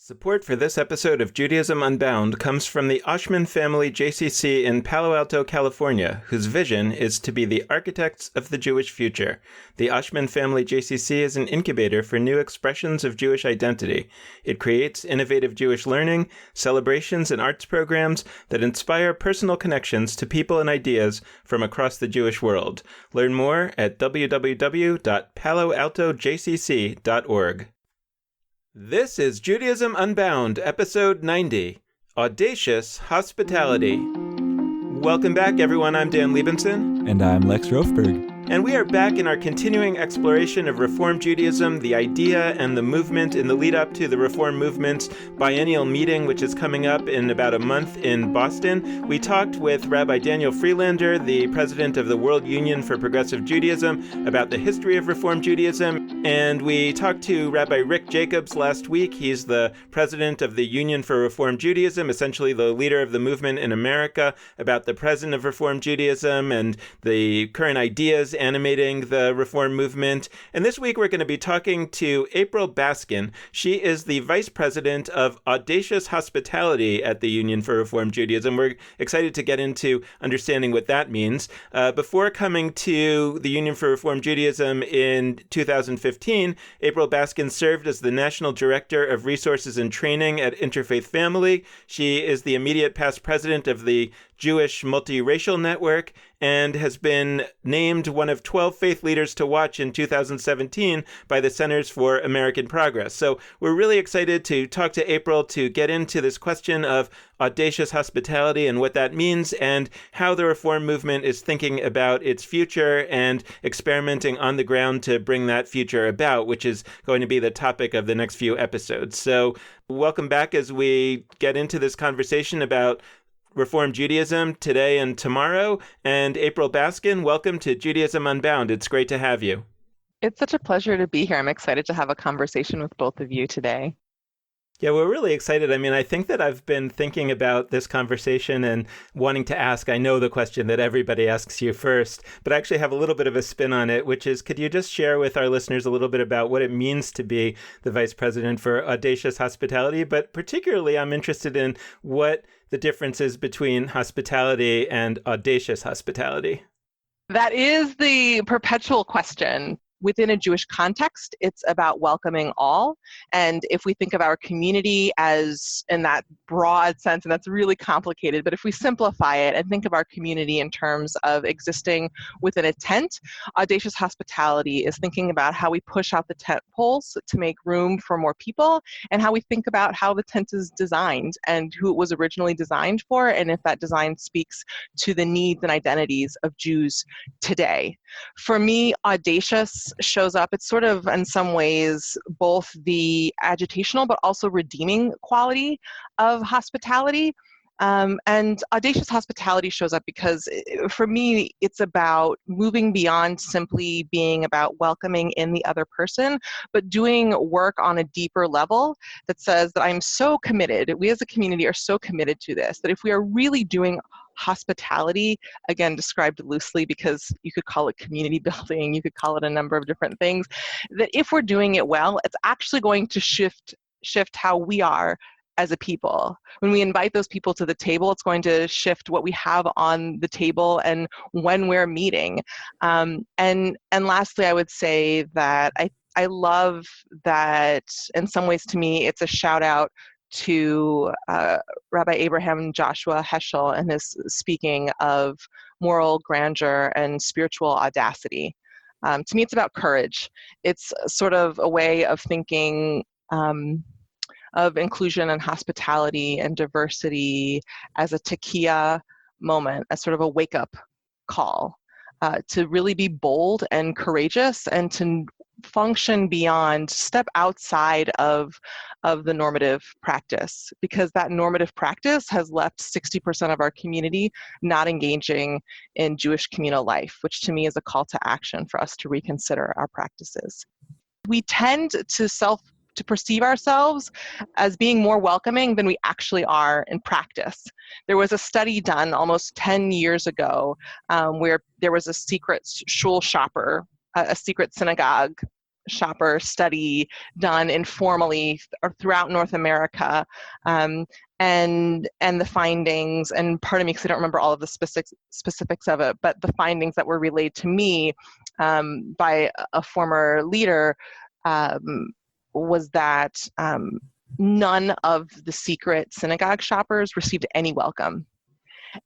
Support for this episode of Judaism Unbound comes from the Oshman Family JCC in Palo Alto, California, whose vision is to be the architects of the Jewish future. The Oshman Family JCC is an incubator for new expressions of Jewish identity. It creates innovative Jewish learning, celebrations, and arts programs that inspire personal connections to people and ideas from across the Jewish world. Learn more at www.paloaltojcc.org. This is Judaism Unbound, episode 90, Audacious Hospitality. Welcome back, everyone. I'm Dan Liebenson. And I'm Lex Rofberg. And we are back in our continuing exploration of Reform Judaism, the idea and the movement in the lead up to the Reform Movement's biennial meeting, which is coming up in about a month in Boston. We talked with Rabbi Daniel Freelander, the president of the World Union for Progressive Judaism, about the history of Reform Judaism. And we talked to Rabbi Rick Jacobs last week. He's the president of the Union for Reform Judaism, essentially the leader of the movement in America, about the present of Reform Judaism and the current ideas animating the Reform movement. And this week we're going to be talking to April Baskin. She is the vice president of Audacious Hospitality at the Union for Reform Judaism. We're excited to get into understanding what that means. Before coming to the Union for Reform Judaism in 2015, April Baskin served as the National Director of Resources and Training at Interfaith Family. She is the immediate past president of the Jewish Multiracial Network and has been named one of 12 faith leaders to watch in 2017 by the Centers for American Progress. So we're really excited to talk to April to get into this question of audacious hospitality and what that means and how the Reform movement is thinking about its future and experimenting on the ground to bring that future about, which is going to be the topic of the next few episodes. So welcome back as we get into this conversation about Reform Judaism today and tomorrow. And April Baskin, welcome to Judaism Unbound. It's great to have you. It's such a pleasure to be here. I'm excited to have a conversation with both of you today. Yeah, we're really excited. I mean, I think that I've been thinking about this conversation and wanting to ask, I know the question that everybody asks you first, but I actually have a little bit of a spin on it, which is, could you just share with our listeners a little bit about what it means to be the vice president for Audacious Hospitality? But particularly, I'm interested in what the difference is between hospitality and audacious hospitality. That is the perpetual question. Within a Jewish context, it's about welcoming all. And if we think of our community as in that broad sense, and that's really complicated, but if we simplify it and think of our community in terms of existing within a tent, audacious hospitality is thinking about how we push out the tent poles to make room for more people, and how we think about how the tent is designed and who it was originally designed for, and if that design speaks to the needs and identities of Jews today. For me, audacious shows up, it's sort of in some ways both the agitational but also redeeming quality of hospitality. And audacious hospitality shows up because for me, it's about moving beyond simply being about welcoming in the other person, but doing work on a deeper level that says that I'm so committed, we as a community are so committed to this, that if we are really doing hospitality, again, described loosely because you could call it community building, you could call it a number of different things, that if we're doing it well, it's actually going to shift how we are as a people. When we invite those people to the table, it's going to shift what we have on the table and when we're meeting. And lastly, I would say that I love that in some ways to me, it's a shout out to Rabbi Abraham Joshua Heschel and his speaking of moral grandeur and spiritual audacity. To me, it's about courage. It's sort of a way of thinking of inclusion and hospitality and diversity as a tekiah moment, as sort of a wake-up call to really be bold and courageous and to function beyond, step outside of the normative practice, because that normative practice has left 60% of our community not engaging in Jewish communal life, which to me is a call to action for us to reconsider our practices. We tend to perceive ourselves as being more welcoming than we actually are in practice. There was a study done almost 10 years ago where there was a secret shul shopper, a secret synagogue shopper study done informally or throughout North America, and the findings, and part of me, because I don't remember all of the specifics of it, but the findings that were relayed to me by a former leader was that none of the secret synagogue shoppers received any welcome.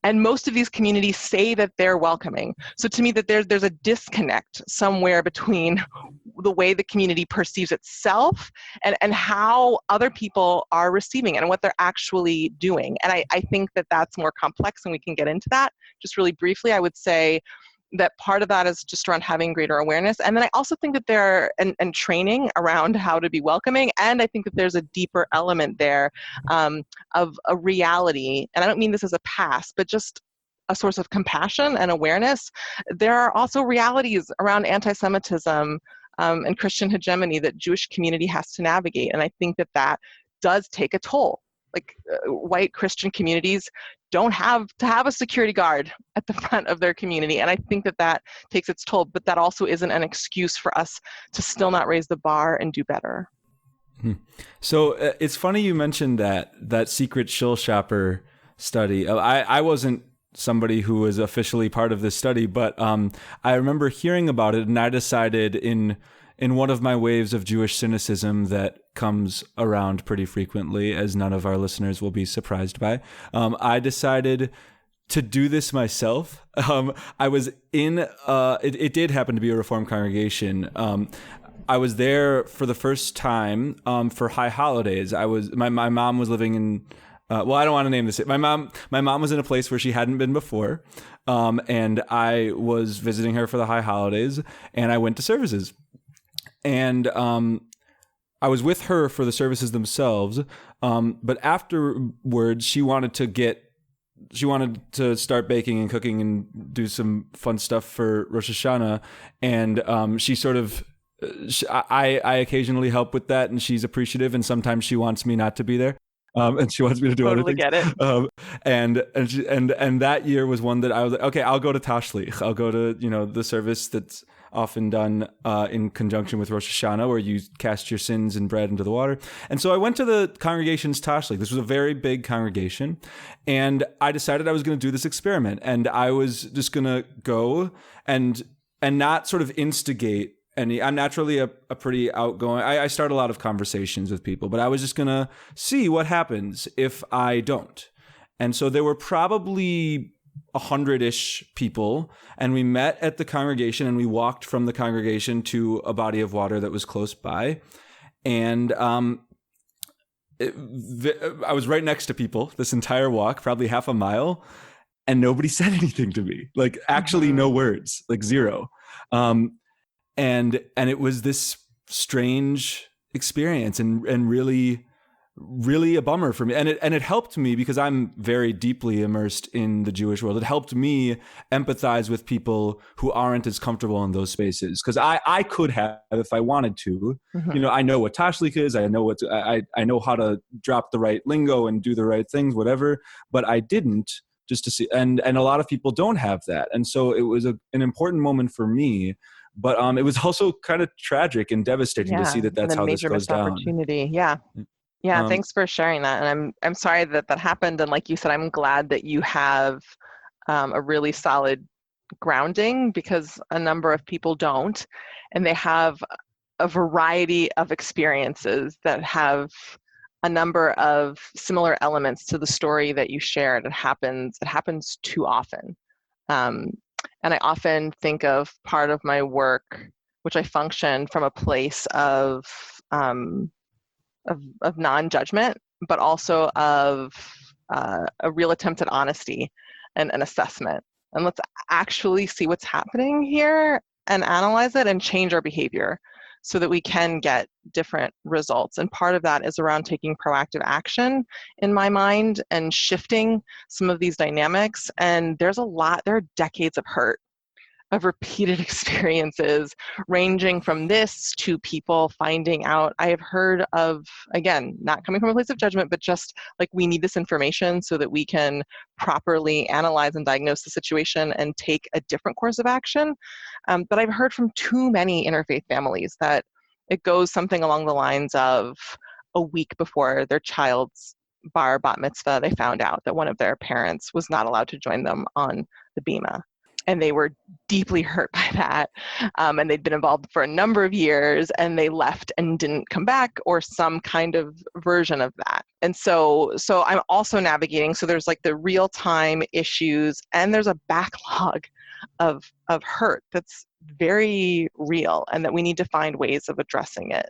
And most of these communities say that they're welcoming. So to me, that there's a disconnect somewhere between the way the community perceives itself and how other people are receiving it and what they're actually doing. And I think that that's more complex, and we can get into that. Just really briefly, I would say that part of that is just around having greater awareness. And then I also think that there and training around how to be welcoming. And I think that there's a deeper element there of a reality. And I don't mean this as a pass, but just a source of compassion and awareness. There are also realities around anti-Semitism and Christian hegemony that Jewish community has to navigate. And I think that that does take a toll. Like white Christian communities don't have to have a security guard at the front of their community. And I think that that takes its toll, but that also isn't an excuse for us to still not raise the bar and do better. So it's funny you mentioned that secret shill shopper study. I wasn't somebody who was officially part of this study, but I remember hearing about it, and I decided in one of my waves of Jewish cynicism that comes around pretty frequently, as none of our listeners will be surprised by, I decided to do this myself. I was in, it did happen to be a Reform congregation. I was there for the first time for high holidays. My mom was living in, well, I don't want to name this. My mom was in a place where she hadn't been before, and I was visiting her for the high holidays, and I went to services. And I was with her for the services themselves, but afterwards she wanted to start baking and cooking and do some fun stuff for Rosh Hashanah, and she sort of, I occasionally help with that, and she's appreciative, and sometimes she wants me not to be there. And she wants me to do other things. Totally get it. And that year was one that I was like, okay, I'll go to Tashlich. I'll go to, the service that's often done in conjunction with Rosh Hashanah, where you cast your sins and bread into the water. And so I went to the congregation's Tashlich. This was a very big congregation. And I decided I was going to do this experiment. And I was just going to go and not sort of instigate any. I'm naturally a pretty outgoing. I start a lot of conversations with people, but I was just going to see what happens if I don't. And so there were probably 100-ish people, and we met at the congregation, and we walked from the congregation to a body of water that was close by. And I was right next to people this entire walk, probably half a mile, and nobody said anything to me. Like, actually no words, like zero. And it was this strange experience and really, really a bummer for me. And it helped me because I'm very deeply immersed in the Jewish world. It helped me empathize with people who aren't as comfortable in those spaces. Because I could have, if I wanted to, I know what Tashlich is. I know I know how to drop the right lingo and do the right things, whatever. But I didn't, just to see. And a lot of people don't have that. And so it was an important moment for me. But it was also kind of tragic and devastating to see that that's how this goes down. Opportunity. Yeah. Thanks for sharing that. And I'm sorry that happened. And like you said, I'm glad that you have a really solid grounding, because a number of people don't, and they have a variety of experiences that have a number of similar elements to the story that you shared. It happens too often. And I often think of part of my work, which I function from a place of non-judgment, but also of a real attempt at honesty and an assessment. And let's actually see what's happening here and analyze it and change our behavior so that we can get different results. And part of that is around taking proactive action, in my mind, and shifting some of these dynamics. And there are decades of hurt, of repeated experiences, ranging from this to people finding out. I have heard of, again, not coming from a place of judgment, but just like, we need this information so that we can properly analyze and diagnose the situation and take a different course of action. But I've heard from too many interfaith families that It goes something along the lines of a week before their child's bar bat mitzvah, they found out that one of their parents was not allowed to join them on the bima. And they were deeply hurt by that. And they'd been involved for a number of years, and they left and didn't come back, or some kind of version of that. And so I'm also navigating, so there's like the real-time issues, and there's a backlog of hurt that's very real, and that we need to find ways of addressing it.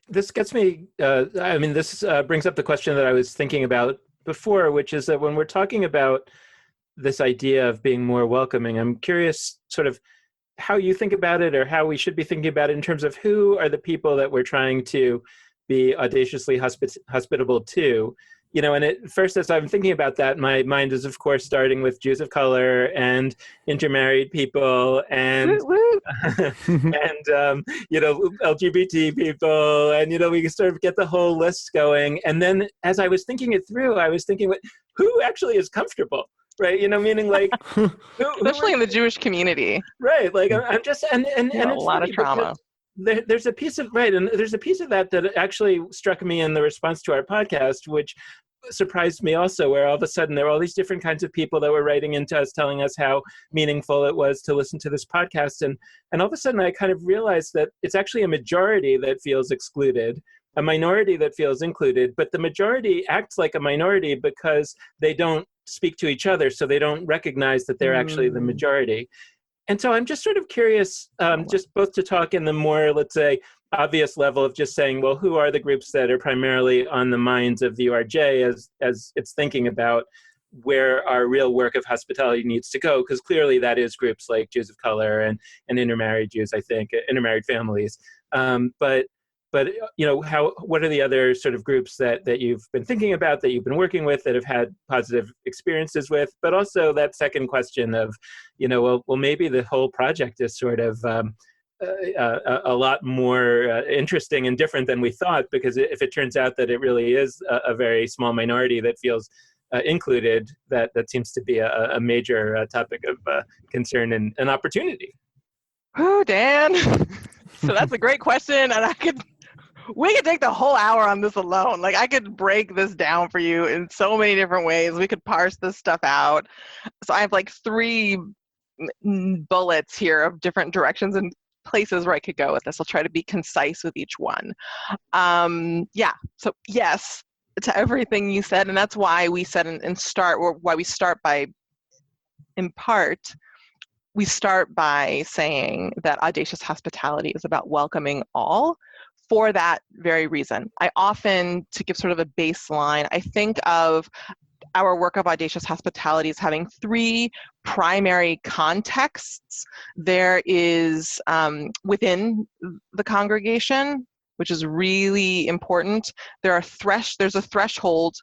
This gets me, this brings up the question that I was thinking about before, which is that when we're talking about this idea of being more welcoming, I'm curious sort of how you think about it, or how we should be thinking about it in terms of who are the people that we're trying to be audaciously hospitable to. You know, and at first, as I'm thinking about that, my mind is, of course, starting with Jews of color and intermarried people and and LGBT people, and we sort of get the whole list going. And then, as I was thinking it through, I was thinking, who actually is comfortable, right? Meaning like, especially in the Jewish community, right? Like, I'm just and it's a lot of trauma. There's a piece of there's a piece of that actually struck me in the response to our podcast, which surprised me also, where all of a sudden there were all these different kinds of people that were writing into us, telling us how meaningful it was to listen to this podcast, and all of a sudden I kind of realized that it's actually a majority that feels excluded, a minority that feels included, but the majority acts like a minority because they don't speak to each other, so they don't recognize that they're actually the majority. And so I'm just sort of curious, just both to talk in the more, let's say, obvious level of just saying, well, who are the groups that are primarily on the minds of the URJ as it's thinking about where our real work of hospitality needs to go? Because clearly that is groups like Jews of color and intermarried Jews, I think, intermarried families. But what are the other sort of groups that you've been thinking about, that you've been working with, that have had positive experiences with? But also that second question of, well, maybe the whole project is sort of a lot more interesting and different than we thought, because if it turns out that it really is a very small minority that feels included, that seems to be a major topic of concern and opportunity. Oh, Dan. So that's a great question, and we could take the whole hour on this alone. Like, I could break this down for you in so many different ways. We could parse this stuff out. So I have like 3 bullets here of different directions and places where I could go with this. I'll try to be concise with each one. So yes to everything you said, and that's why we said why we start by, in part, we start by saying that audacious hospitality is about welcoming all, for that very reason. I often, to give sort of a baseline, I think of our work of audacious hospitality as having 3 primary contexts. There is within the congregation, which is really important. There's a threshold,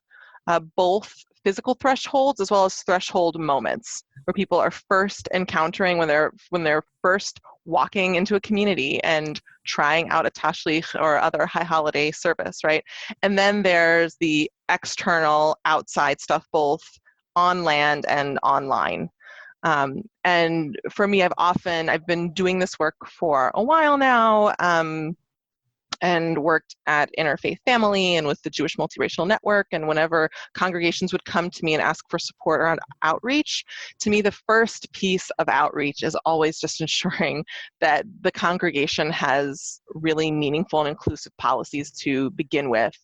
both physical thresholds as well as threshold moments, where people are first encountering when they're first walking into a community and trying out a tashlich or other high holiday service, right? And then there's the external outside stuff, both on land and online. And for me, I've been doing this work for a while now, and worked at Interfaith Family and with the Jewish Multiracial Network. And whenever congregations would come to me and ask for support around outreach, to me, the first piece of outreach is always just ensuring that the congregation has really meaningful and inclusive policies to begin with.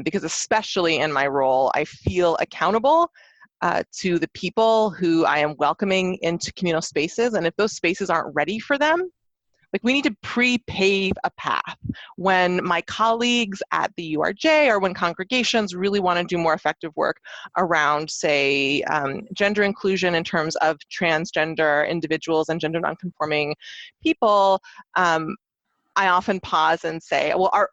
Because especially in my role, I feel accountable to the people who I am welcoming into communal spaces. And if those spaces aren't ready for them, like, we need to pre-pave a path. When my colleagues at the URJ, or when congregations really want to do more effective work around, say, gender inclusion in terms of transgender individuals and gender nonconforming people, I often pause and say, well,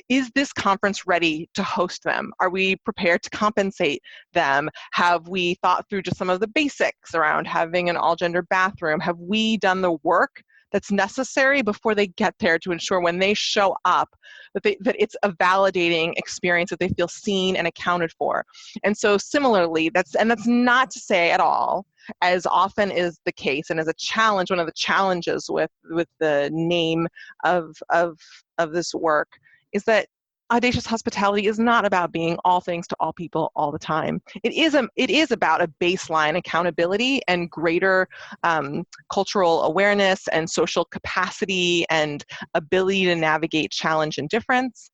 is this conference ready to host them? Are we prepared to compensate them? Have we thought through just some of the basics around having an all-gender bathroom? Have we done the work that's necessary before they get there to ensure when they show up that it's a validating experience, that they feel seen and accounted for. And so similarly, that's not to say at all, as often is the case and as a challenge, one of the challenges with the name of this work is that Audacious Hospitality is not about being all things to all people all the time. It is about a baseline accountability and greater cultural awareness and social capacity and ability to navigate challenge and difference.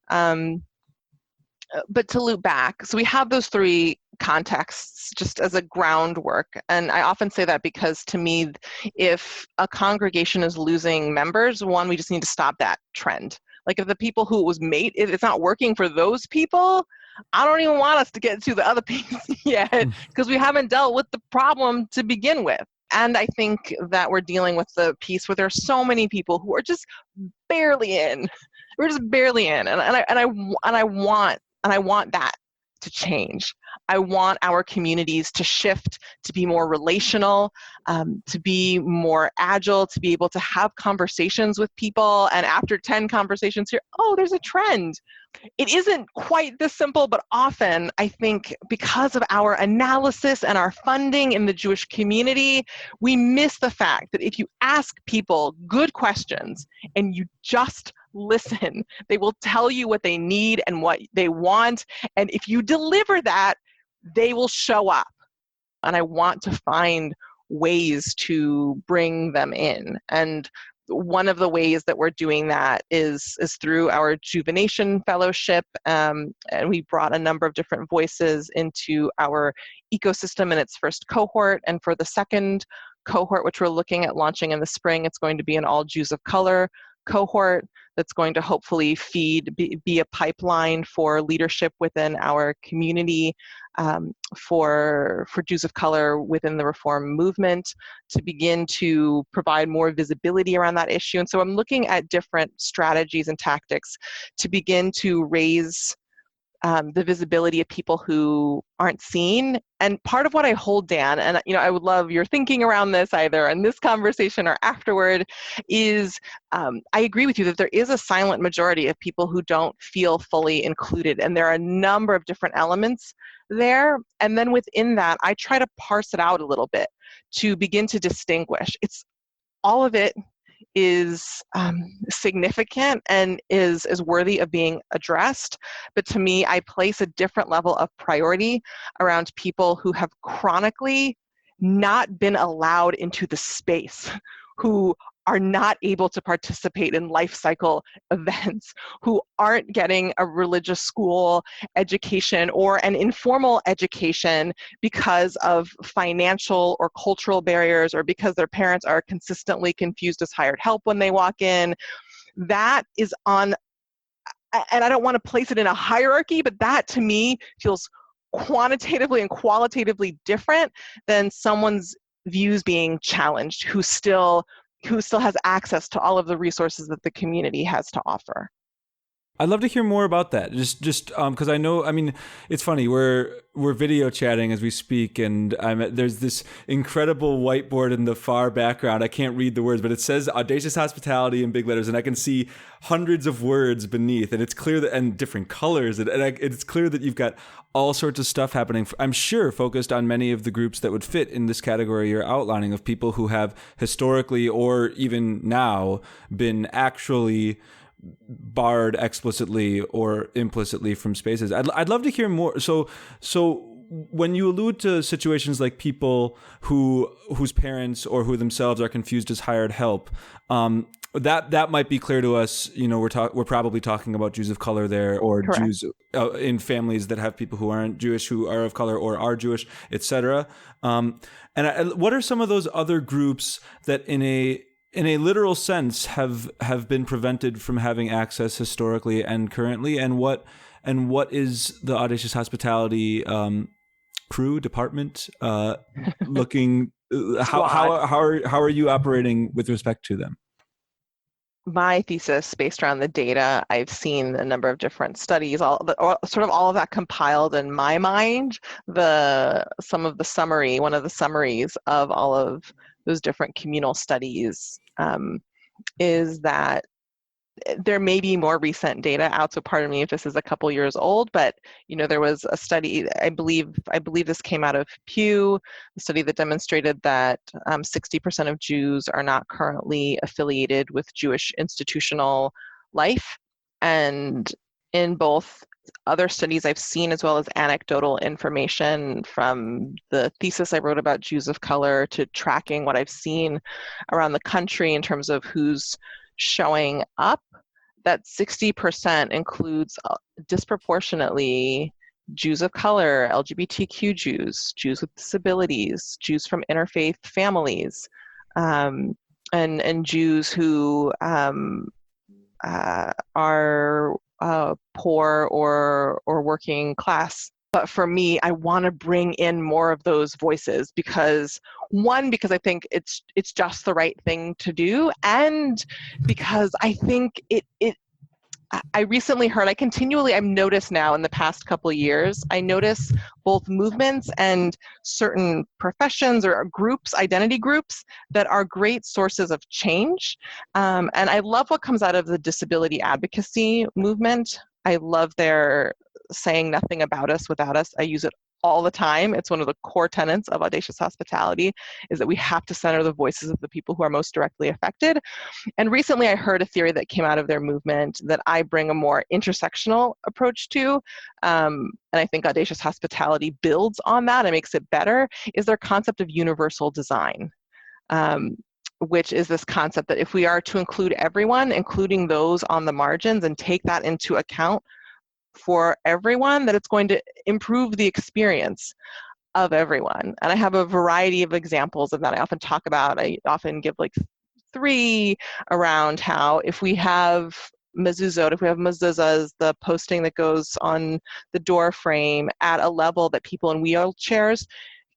But to loop back, so we have those three contexts just as a groundwork. And I often say that because to me, if a congregation is losing members, one, we just need to stop that trend. Like if the people who it was made, if it's not working for those people, I don't even want us to get to the other piece yet because we haven't dealt with the problem to begin with. And I think that we're dealing with the piece where there are so many people who are just barely in. We're just barely in, and I want that to change. I want our communities to shift, to be more relational, to be more agile, to be able to have conversations with people. And after 10 conversations here, oh, there's a trend. It isn't quite this simple, but often I think because of our analysis and our funding in the Jewish community, we miss the fact that if you ask people good questions and you just listen, they will tell you what they need and what they want. And if you deliver that, they will show up. And I want to find ways to bring them in. And one of the ways that we're doing that is through our Juvenation Fellowship. And we brought a number of different voices into our ecosystem in its first cohort. And for the second cohort, which we're looking at launching in the spring, it's going to be an all Jews of color cohort that's going to hopefully be a pipeline for leadership within our community, for Jews of color within the reform movement, to begin to provide more visibility around that issue. And so I'm looking at different strategies and tactics to begin to raise the visibility of people who aren't seen. And part of what I hold, Dan, and I would love your thinking around this either in this conversation or afterward, is I agree with you that there is a silent majority of people who don't feel fully included. And there are a number of different elements there. And then within that, I try to parse it out a little bit to begin to distinguish. All of it is significant and is worthy of being addressed. But to me, I place a different level of priority around people who have chronically not been allowed into the space, who are not able to participate in life cycle events, who aren't getting a religious school education or an informal education because of financial or cultural barriers, or because their parents are consistently confused as hired help when they walk in. That is on, and I don't want to place it in a hierarchy, but that to me feels quantitatively and qualitatively different than someone's views being challenged, who still has access to all of the resources that the community has to offer. I'd love to hear more about that. Just because I know, it's funny. We're video chatting as we speak, and there's this incredible whiteboard in the far background. I can't read the words, but it says Audacious Hospitality in big letters, and I can see hundreds of words beneath, and it's clear that, and different colors, and it's clear that you've got all sorts of stuff happening. I'm sure focused on many of the groups that would fit in this category you're outlining, of people who have historically or even now been actually barred explicitly or implicitly from spaces. I'd love to hear more. So when you allude to situations like people whose parents or who themselves are confused as hired help, that might be clear to us. We're probably talking about Jews of color there, or Correct. Jews in families that have people who aren't Jewish, who are of color or are Jewish, etc. What are some of those other groups that in a literal sense have been prevented from having access historically and currently, and what is the Audacious Hospitality crew department looking? How are you operating with respect to them? My thesis, based around the data, I've seen a number of different studies, all of that compiled in my mind. One of the summaries of all of those different communal studies, is that there may be more recent data out, so pardon me if this is a couple years old, but there was a study, I believe this came out of Pew, a study that demonstrated that 60% of Jews are not currently affiliated with Jewish institutional life. And in both other studies I've seen, as well as anecdotal information from the thesis I wrote about Jews of color, to tracking what I've seen around the country in terms of who's showing up, that 60% includes disproportionately Jews of color, LGBTQ Jews, Jews with disabilities, Jews from interfaith families, and Jews who are poor or working class. But for me, I want to bring in more of those voices because I think it's just the right thing to do, and because I think I recently heard, I've noticed now in the past couple of years, I notice both movements and certain professions or groups, identity groups, that are great sources of change. And I love what comes out of the disability advocacy movement. I love their saying nothing about us without us. I use it all the time. It's one of the core tenets of Audacious Hospitality, is that we have to center the voices of the people who are most directly affected. And recently I heard a theory that came out of their movement that I bring a more intersectional approach to, and I think Audacious Hospitality builds on that and makes it better, is their concept of universal design, which is this concept that if we are to include everyone, including those on the margins, and take that into account for everyone, that it's going to improve the experience of everyone. And I have a variety of examples of that I often talk about. I often give like 3 around how if we have mezuzahs, the posting that goes on the door frame, at a level that people in wheelchairs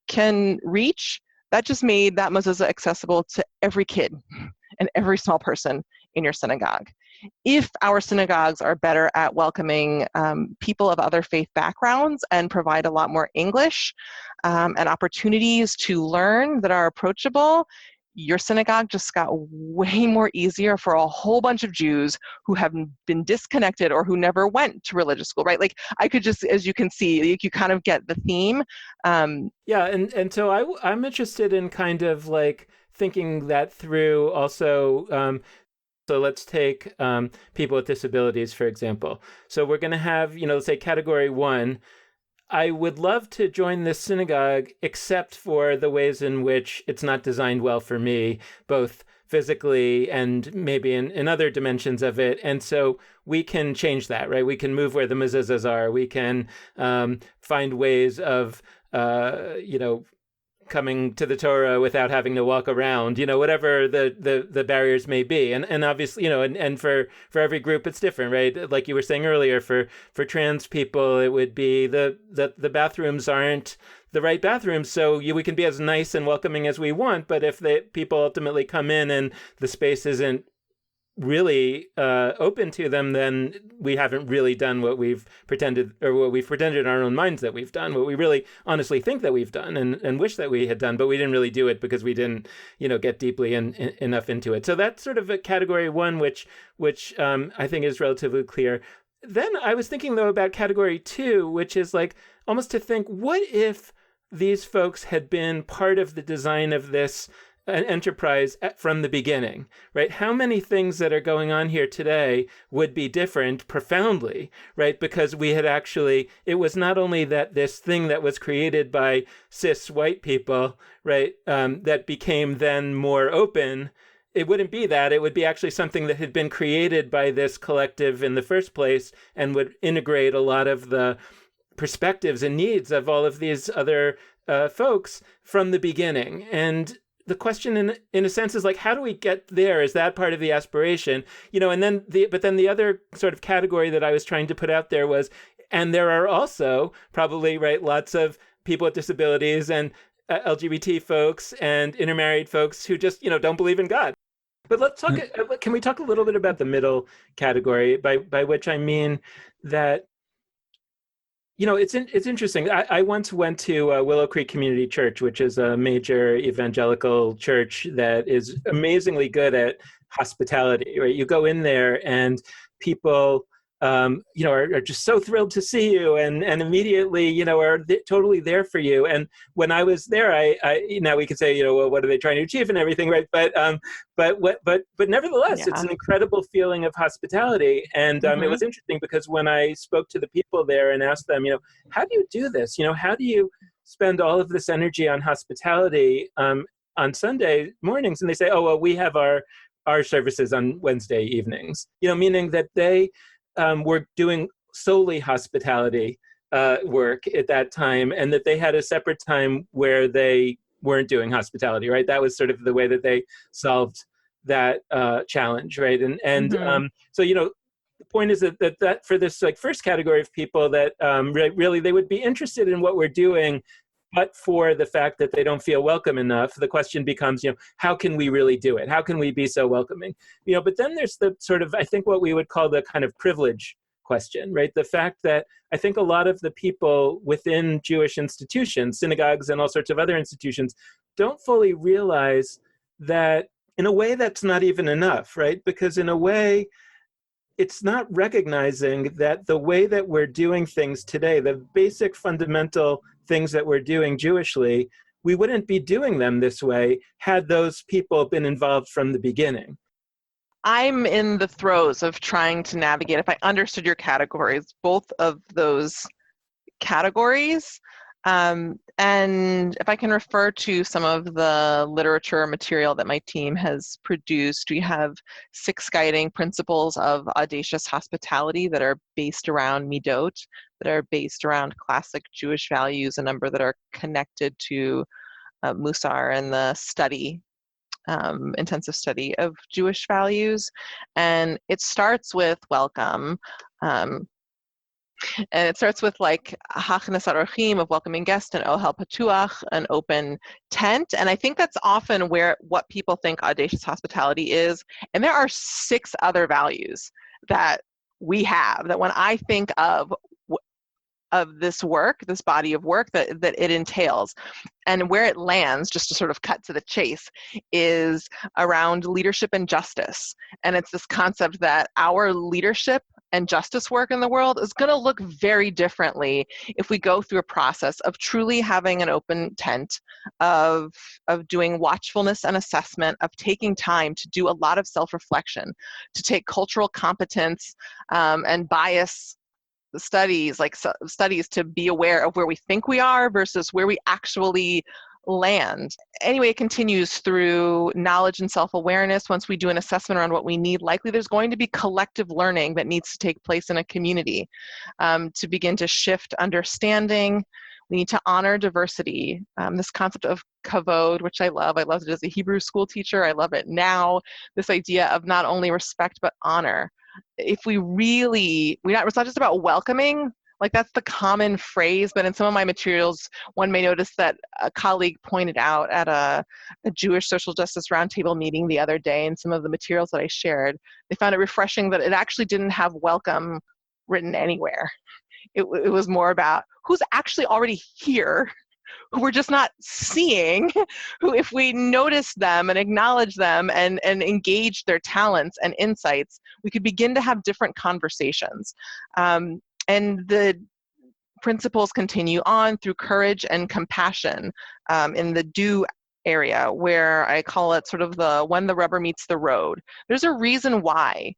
can reach, that just made that mezuzah accessible to every kid and every small person in your synagogue. If our synagogues are better at welcoming people of other faith backgrounds and provide a lot more English and opportunities to learn that are approachable, your synagogue just got way more easier for a whole bunch of Jews who have been disconnected or who never went to religious school, right? Like I could just, as you can see, you kind of get the theme. Yeah, and so I'm interested in kind of like thinking that through also. So let's take people with disabilities, for example. So we're going to have, let's say category 1. I would love to join this synagogue, except for the ways in which it's not designed well for me, both physically and maybe in other dimensions of it. And so we can change that, right? We can move where the mezuzahs are. We can find ways of, coming to the Torah without having to walk around, whatever the barriers may be. And obviously, and for every group, it's different, right? Like you were saying earlier, for trans people, it would be the bathrooms aren't the right bathrooms. So we can be as nice and welcoming as we want. But if the people ultimately come in and the space isn't really open to them, then we haven't really done what we've pretended, or what we've pretended in our own minds that we've done, what we really honestly think that we've done and wish that we had done, but we didn't really do it because we didn't, get deeply enough into it. So that's sort of a category 1, which I think is relatively clear. Then I was thinking though about category 2, which is like almost to think, what if these folks had been part of the design of this an enterprise from the beginning, right? How many things that are going on here today would be different profoundly, right? Because we had actually, it was not only that this thing that was created by cis white people, right, that became then more open. It wouldn't be that. It would be actually something that had been created by this collective in the first place and would integrate a lot of the perspectives and needs of all of these other folks from the beginning. And the question in a sense is like, how do we get there? Is that part of the aspiration? And then the other sort of category that I was trying to put out there was, and there are also probably, right, lots of people with disabilities and LGBT folks and intermarried folks who just, don't believe in God. But let's talk, can we talk a little bit about the middle category, by which I mean that, it's interesting. I once went to Willow Creek Community Church, which is a major evangelical church that is amazingly good at hospitality. Right, you go in there and people, are just so thrilled to see you, and immediately, are totally there for you. And when I was there, I now we could say, well, what are they trying to achieve and everything, right? But nevertheless, it's Yeah. an incredible feeling of hospitality. And it was interesting because when I spoke to the people there and asked them, how do you do this? How do you spend all of this energy on hospitality on Sunday mornings? And they say, oh, well, we have our services on Wednesday evenings, meaning that they were doing solely hospitality work at that time, and that they had a separate time where they weren't doing hospitality, right? That was sort of the way that they solved that challenge, right? And so, the point is that for this like first category of people that really they would be interested in what we're doing, but for the fact that they don't feel welcome enough, the question becomes, how can we really do it? How can we be so welcoming? But then there's the sort of, I think, what we would call the kind of privilege question, right? The fact that I think a lot of the people within Jewish institutions, synagogues and all sorts of other institutions, don't fully realize that in a way that's not even enough, right? Because in a way, it's not recognizing that the way that we're doing things today, the basic fundamental things that we're doing Jewishly, we wouldn't be doing them this way had those people been involved from the beginning. I'm in the throes of trying to navigate, if I understood your categories, both of those categories. And if I can refer to some of the literature material that my team has produced, we have 6 guiding principles of audacious hospitality that are based around midot, that are based around classic Jewish values, a number that are connected to Musar and the study, intensive study of Jewish values. And it starts with welcome. And it starts with like hachnasat orchim, of welcoming guests, and ohel patuach, an open tent. And I think that's often what people think audacious hospitality is. And there are 6 other values that we have that when I think of this work, this body of work that it entails, and where it lands, just to sort of cut to the chase, is around leadership and justice. And it's this concept that our leadership and justice work in the world is going to look very differently if we go through a process of truly having an open tent, of doing watchfulness and assessment, of taking time to do a lot of self-reflection, to take cultural competence and bias studies, studies to be aware of where we think we are versus where we actually land. Anyway, it continues through knowledge and self-awareness. Once we do an assessment around what we need, likely there's going to be collective learning that needs to take place in a community to begin to shift understanding. We need to honor diversity. This concept of kavod, which I love. I loved it as a Hebrew school teacher. I love it now. This idea of not only respect, but honor. If we really, it's not just about welcoming, like that's the common phrase, but in some of my materials, one may notice that a colleague pointed out at a Jewish social justice roundtable meeting the other day, in some of the materials that I shared, they found it refreshing that it actually didn't have welcome written anywhere. It was more about who's actually already here, who we're just not seeing, who if we notice them and acknowledge them and engage their talents and insights, we could begin to have different conversations. And the principles continue on through courage and compassion in the do area, where I call it sort of the when the rubber meets the road. There's a reason why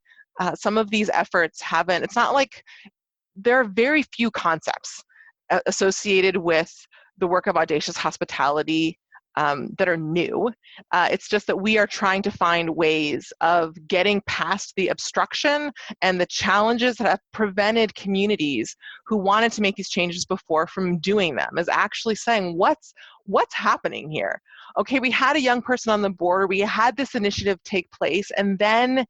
some of these efforts haven't, it's not like there are very few concepts associated with the work of audacious hospitality that are new. It's just that we are trying to find ways of getting past the obstruction and the challenges that have prevented communities who wanted to make these changes before from doing them, is actually saying, what's happening here? Okay, we had a young person on the board, we had this initiative take place, and then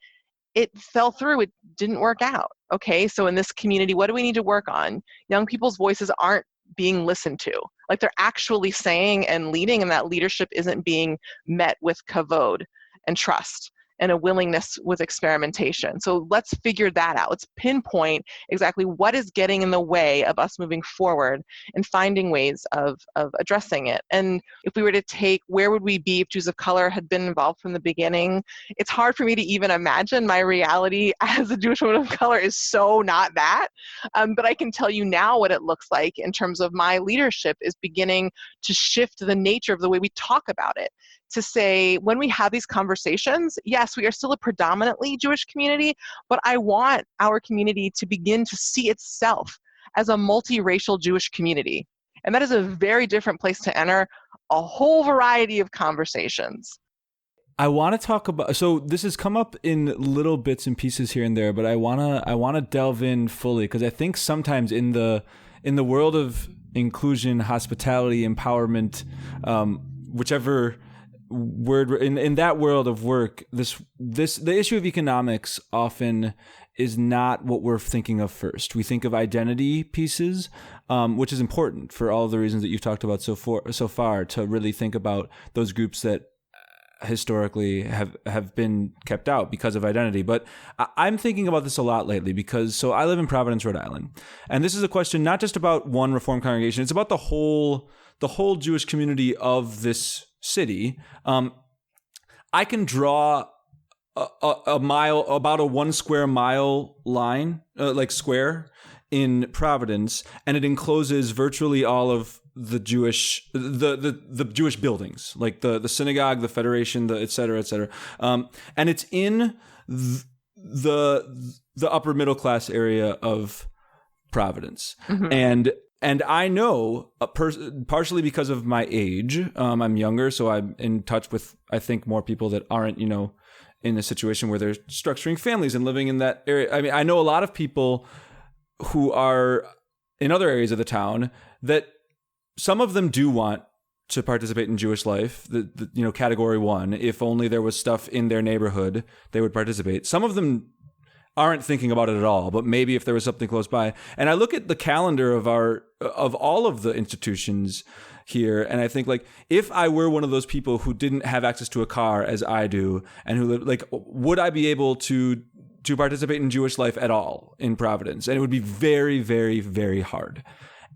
it fell through, it didn't work out. Okay, so in this community, what do we need to work on? Young people's voices aren't being listened to. Like they're actually saying and leading, and that leadership isn't being met with kavod and trust and a willingness with experimentation. So let's figure that out. Let's pinpoint exactly what is getting in the way of us moving forward and finding ways of addressing it. And if we were to take, where would we be if Jews of color had been involved from the beginning? It's hard for me to even imagine. My reality as a Jewish woman of color is so not that. But I can tell you now what it looks like in terms of my leadership is beginning to shift the nature of the way we talk about it. To say, when we have these conversations, yes, we are still a predominantly Jewish community, but I want our community to begin to see itself as a multiracial Jewish community. And that is a very different place to enter a whole variety of conversations. I want to talk about, so this has come up in little bits and pieces here and there, but I want to delve in fully, because I think sometimes in the world of inclusion, hospitality, empowerment, whichever word in that world of work, the issue of economics often is not what we're thinking of first. We think of identity pieces, which is important for all the reasons that you've talked about so far, to really think about those groups that historically have been kept out because of identity. But I'm thinking about this a lot lately because, so I live in Providence, Rhode Island, and this is a question not just about one Reform congregation, it's about the whole Jewish community of this city. I can draw a mile, about a 1 square mile line, like square in Providence, and it encloses virtually all of the Jewish, the Jewish buildings, like the synagogue, the Federation, the et cetera, and it's in the upper middle class area of Providence, and I know partially because of my age, I'm younger, so I'm in touch with, I think, more people that aren't, in a situation where they're structuring families and living in that area. I mean, I know a lot of people who are in other areas of the town that some of them do want to participate in Jewish life, the category 1. If only there was stuff in their neighborhood, they would participate. Some of them aren't thinking about it at all, but maybe if there was something close by. And I look at the calendar of all of the institutions here, and I think, like, if I were one of those people who didn't have access to a car as I do, and who live, like, would I be able to participate in Jewish life at all in Providence? And it would be very, very, very hard.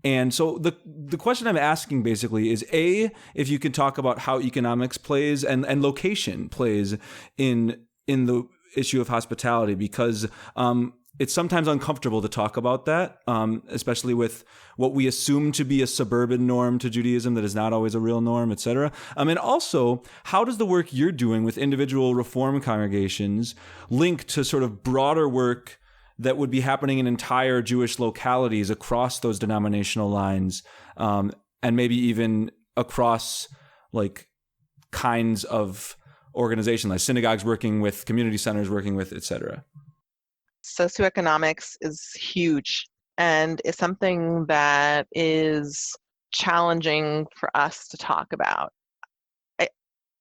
And so the question I'm asking basically is, A, if you can talk about how economics plays and location plays in the issue of hospitality, because it's sometimes uncomfortable to talk about that, especially with what we assume to be a suburban norm to Judaism that is not always a real norm, et cetera. And also, how does the work you're doing with individual Reform congregations link to sort of broader work that would be happening in entire Jewish localities across those denominational lines, and maybe even across, like, kinds of organization, like synagogues working with, community centers working with, et cetera? Socioeconomics is huge, and it's something that is challenging for us to talk about.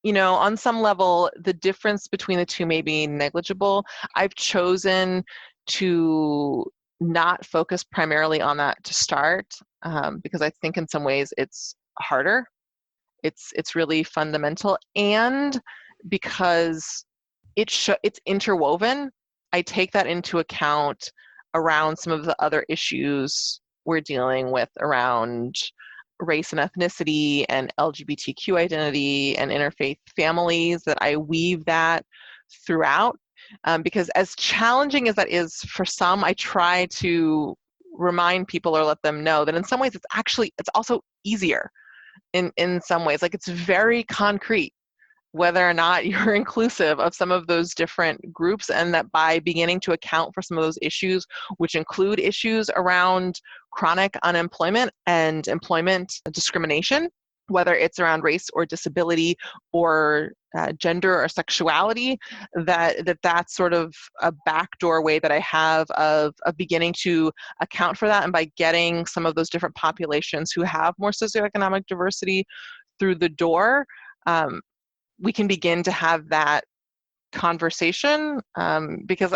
On some level, the difference between the two may be negligible. I've chosen to not focus primarily on that to start, because I think in some ways it's harder. It's really fundamental, and because it's interwoven, I take that into account around some of the other issues we're dealing with around race and ethnicity and LGBTQ identity and interfaith families, that I weave that throughout. Because as challenging as that is for some, I try to remind people or let them know that in some ways it's also easier in some ways. Like, it's very concrete whether or not you're inclusive of some of those different groups, and that by beginning to account for some of those issues, which include issues around chronic unemployment and employment discrimination, whether it's around race or disability or gender or sexuality, that's sort of a backdoor way that I have of beginning to account for that. And by getting some of those different populations who have more socioeconomic diversity through the door, we can begin to have that conversation, because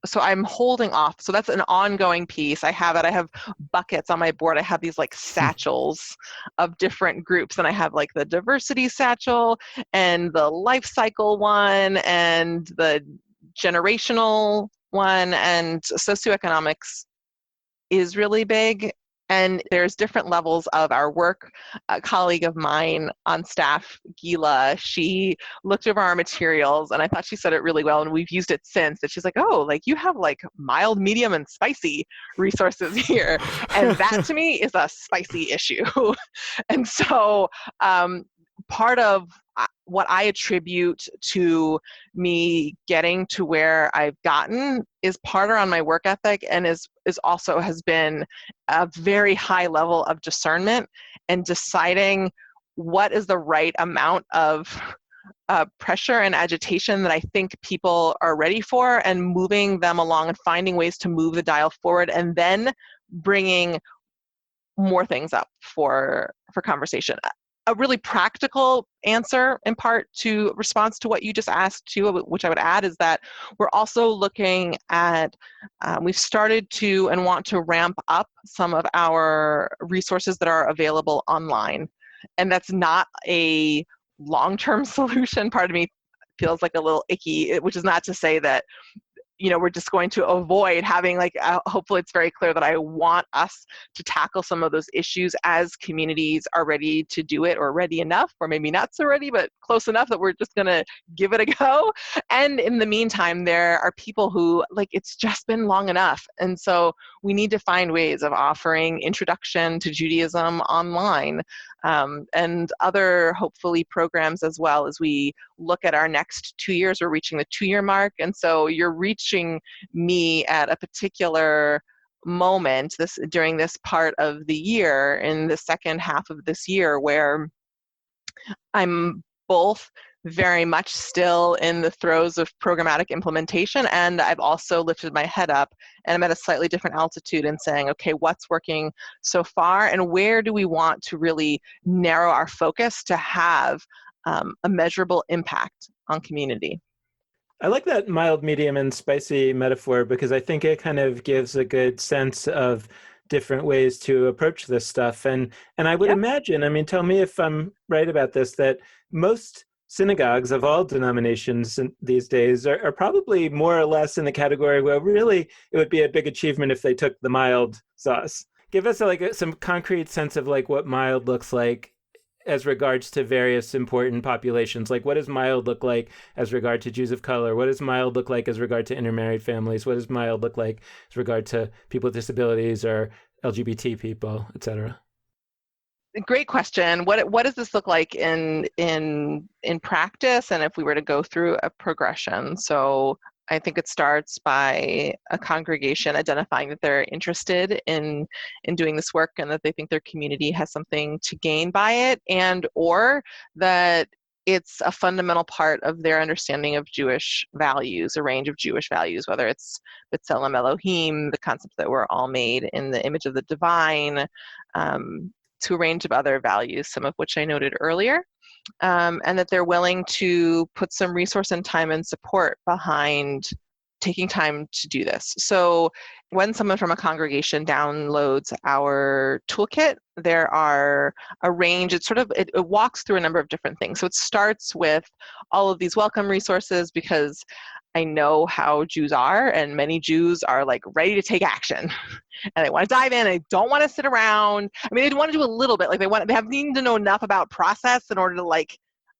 so I'm holding off. So that's an ongoing piece. I have it. I have buckets on my board. I have these like satchels of different groups, and I have like the diversity satchel and the life cycle one and the generational one, and socioeconomics is really big. And there's different levels of our work. A colleague of mine on staff, Gila, she looked over our materials, and I thought she said it really well, and we've used it since. And she's like, oh, like you have like mild, medium, and spicy resources here. And that to me is a spicy issue. And so part of what I attribute to me getting to where I've gotten is part around my work ethic, and is also has been a very high level of discernment and deciding what is the right amount of pressure and agitation that I think people are ready for, and moving them along and finding ways to move the dial forward, and then bringing more things up for conversation. A really practical answer, in part to response to what you just asked too, which I would add, is that we're also looking at, we've started to and want to ramp up some of our resources that are available online. And that's not a long-term solution. Part of me feels like a little icky, which is not to say that we're just going to avoid having hopefully it's very clear that I want us to tackle some of those issues as communities are ready to do it, or ready enough, or maybe not so ready, but close enough that we're just going to give it a go. And in the meantime, there are people who it's just been long enough. And so we need to find ways of offering introduction to Judaism online, and other hopefully programs as well. As we look at our next 2 years, we're reaching the 2-year mark. And so you're reaching me at a particular moment during this part of the year, in the second half of this year, where I'm both very much still in the throes of programmatic implementation, and I've also lifted my head up and I'm at a slightly different altitude and saying, okay, what's working so far, and where do we want to really narrow our focus to have a measurable impact on community. I like that mild, medium, and spicy metaphor, because I think it kind of gives a good sense of different ways to approach this stuff. And I would imagine, I mean, tell me if I'm right about this, that most synagogues of all denominations these days are probably more or less in the category where really it would be a big achievement if they took the mild sauce. Give us some concrete sense of what mild looks like as regards to various important populations. What does mild look like as regard to Jews of color? What does mild look like as regard to intermarried families? What does mild look like as regard to people with disabilities or LGBT people, et cetera? Great question. What does this look like in practice, and if we were to go through a progression? So I think it starts by a congregation identifying that they're interested in doing this work, and that they think their community has something to gain by it, and or that it's a fundamental part of their understanding of Jewish values, a range of Jewish values, whether it's B'Tselem Elohim, the concept that we're all made in the image of the divine, to a range of other values, some of which I noted earlier, and that they're willing to put some resource and time and support behind taking time to do this. So when someone from a congregation downloads our toolkit, there are a range, it walks through a number of different things. So it starts with all of these welcome resources, because I know how Jews are, and many Jews are ready to take action and they want to dive in, and they don't want to sit around. I mean, they want to do a little bit, they have need to know enough about process in order to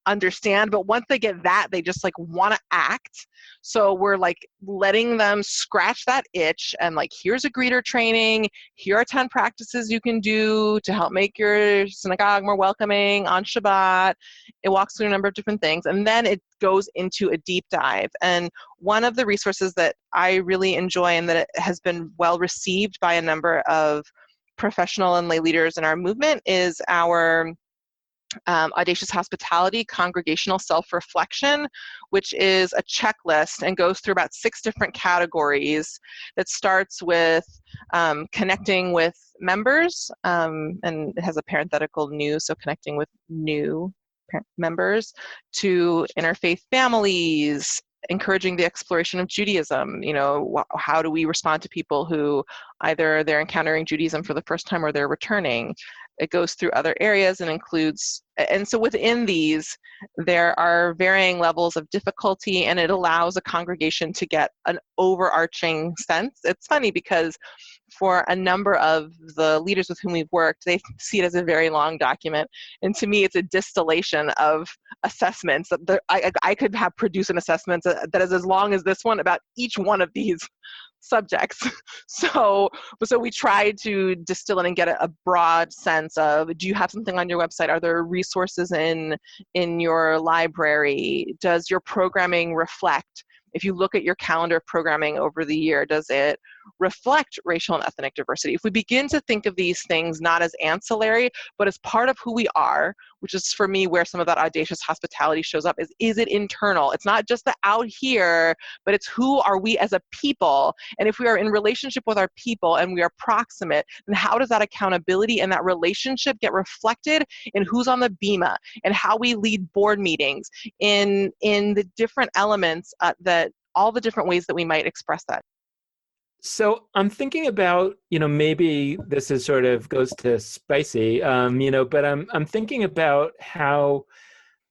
understand, but once they get that, they just want to act. So we're letting them scratch that itch, and here's a greeter training, here are 10 practices you can do to help make your synagogue more welcoming on Shabbat. It walks through a number of different things, and then it goes into a deep dive. And one of the resources that I really enjoy, and that it has been well received by a number of professional and lay leaders in our movement, is our Audacious Hospitality Congregational Self-Reflection, which is a checklist and goes through about 6 different categories. That starts with connecting with members, and it has a parenthetical new, so connecting with new members, to interfaith families, encouraging the exploration of Judaism. How do we respond to people who either they're encountering Judaism for the first time or they're returning? It goes through other areas and includes, and so within these, there are varying levels of difficulty, and it allows a congregation to get an overarching sense. It's funny because for a number of the leaders with whom we've worked, they see it as a very long document. And to me, it's a distillation of assessments. I could have produced an assessment that is as long as this one about each one of these subjects. So we tried to distill it and get a broad sense of, do you have something on your website? Are there resources in your library? Does your programming reflect, if you look at your calendar of programming over the year, does it reflect racial and ethnic diversity? If we begin to think of these things not as ancillary, but as part of who we are, which is for me where some of that audacious hospitality shows up, is it internal? It's not just the out here, but it's who are we as a people? And if we are in relationship with our people and we are proximate, then how does that accountability and that relationship get reflected in who's on the bima and how we lead board meetings, in the different elements that all the different ways that we might express that? So I'm thinking about, maybe this is sort of goes to spicy, but I'm thinking about how,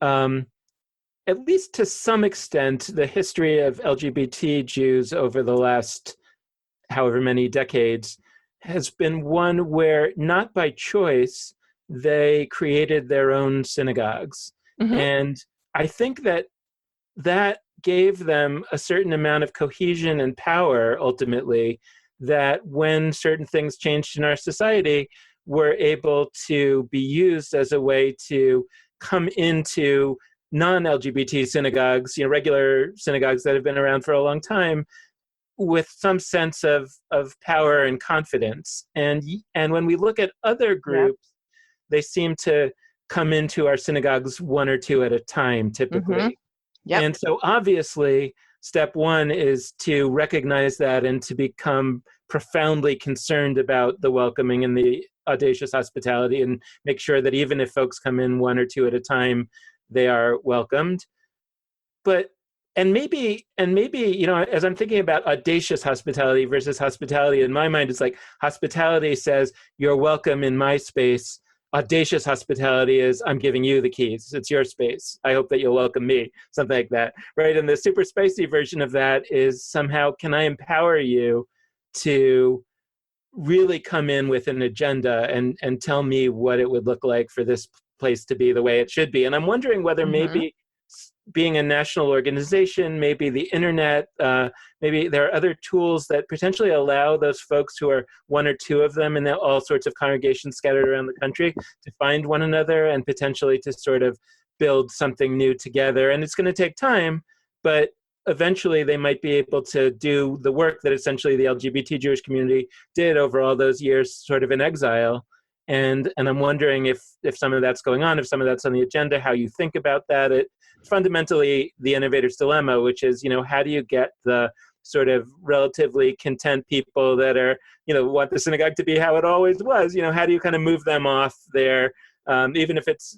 at least to some extent, the history of LGBT Jews over the last however many decades has been one where, not by choice, they created their own synagogues. Mm-hmm. And I think that gave them a certain amount of cohesion and power, ultimately, that when certain things changed in our society, were able to be used as a way to come into non-LGBT synagogues, regular synagogues that have been around for a long time, with some sense of power and confidence. And when we look at other groups, they seem to come into our synagogues one or two at a time, typically. Mm-hmm. Yep. And so obviously, step one is to recognize that and to become profoundly concerned about the welcoming and the audacious hospitality, and make sure that even if folks come in one or two at a time, they are welcomed. And maybe, as I'm thinking about audacious hospitality versus hospitality, in my mind, it's like hospitality says, you're welcome in my space. Audacious hospitality is, I'm giving you the keys. It's your space. I hope that you'll welcome me, something like that, right? And the super spicy version of that is somehow, can I empower you to really come in with an agenda and tell me what it would look like for this place to be the way it should be? And I'm wondering whether maybe being a national organization, maybe the internet, maybe there are other tools that potentially allow those folks who are one or two of them in all sorts of congregations scattered around the country to find one another and potentially to sort of build something new together. And it's going to take time, but eventually they might be able to do the work that essentially the LGBT Jewish community did over all those years, sort of in exile. And I'm wondering if some of that's going on, if some of that's on the agenda, how you think about that. It fundamentally the innovator's dilemma, which is, how do you get the sort of relatively content people that are, want the synagogue to be how it always was, how do you kind of move them off their, even if it's,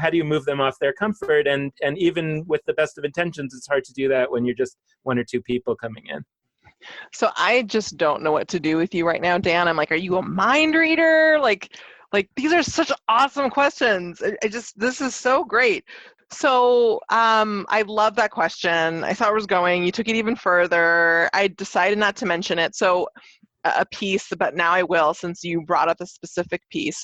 how do you move them off their comfort? And even with the best of intentions, it's hard to do that when you're just one or two people coming in. So I just don't know what to do with you right now, Dan. I'm like, are you a mind reader? Like these are such awesome questions. This is so great. So I love that question. I saw where it was going. You took it even further. I decided not to mention it. So a piece, but now I will, since you brought up a specific piece.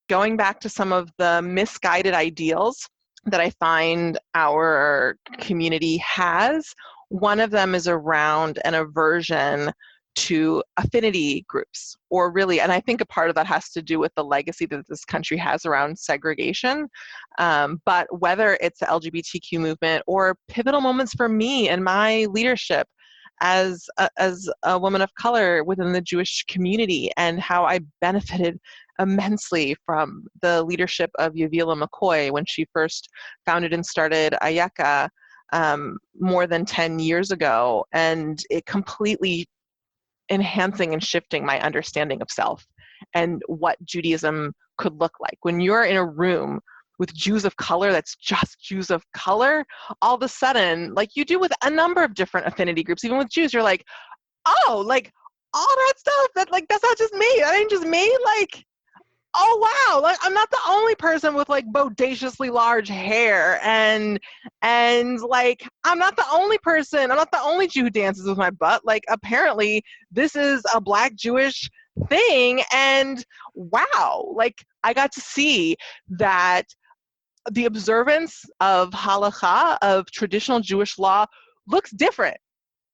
Going back to some of the misguided ideals that I find our community has, one of them is around an aversion to affinity groups, or really, and I think a part of that has to do with the legacy that this country has around segregation. But whether it's the LGBTQ movement or pivotal moments for me and my leadership as a woman of color within the Jewish community, and how I benefited immensely from the leadership of Yavila McCoy when she first founded and started Ayeka more than 10 years ago, and it completely enhancing and shifting my understanding of self and what Judaism could look like. When you're in a room with Jews of color that's just Jews of color, all of a sudden, like you do with a number of different affinity groups, even with Jews, you're like, oh, like all that stuff, that's not just me. That ain't just me. Like, oh wow, like I'm not the only person with like bodaciously large hair, and like I'm not the only Jew who dances with my butt. Like apparently this is a Black Jewish thing, and wow, like I got to see that the observance of halakha, of traditional Jewish law, looks different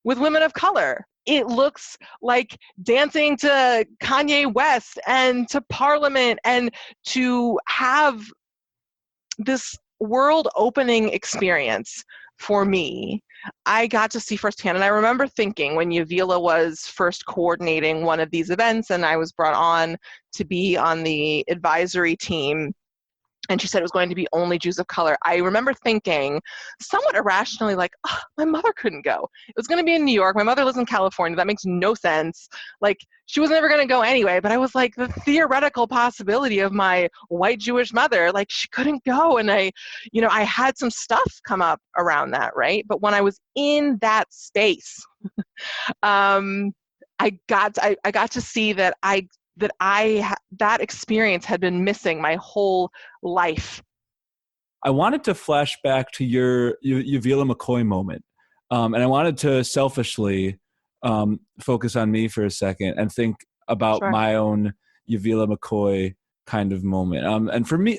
with women of color. It looks like dancing to Kanye West and to Parliament, and to have this world opening experience for me. I got to see firsthand. And I remember thinking when Yavila was first coordinating one of these events and I was brought on to be on the advisory team, and she said it was going to be only Jews of color, I remember thinking somewhat irrationally, like, oh, my mother couldn't go. It was going to be in New York. My mother lives in California. That makes no sense. Like, she was never going to go anyway. But I was like, the theoretical possibility of my white Jewish mother, like, she couldn't go. And I had some stuff come up around that, right? But when I was in that space, I got to see that that experience had been missing my whole life. I wanted to flash back to your Yavila McCoy moment. And I wanted to selfishly focus on me for a second and think about Sure. my own Yavila McCoy kind of moment. And for me,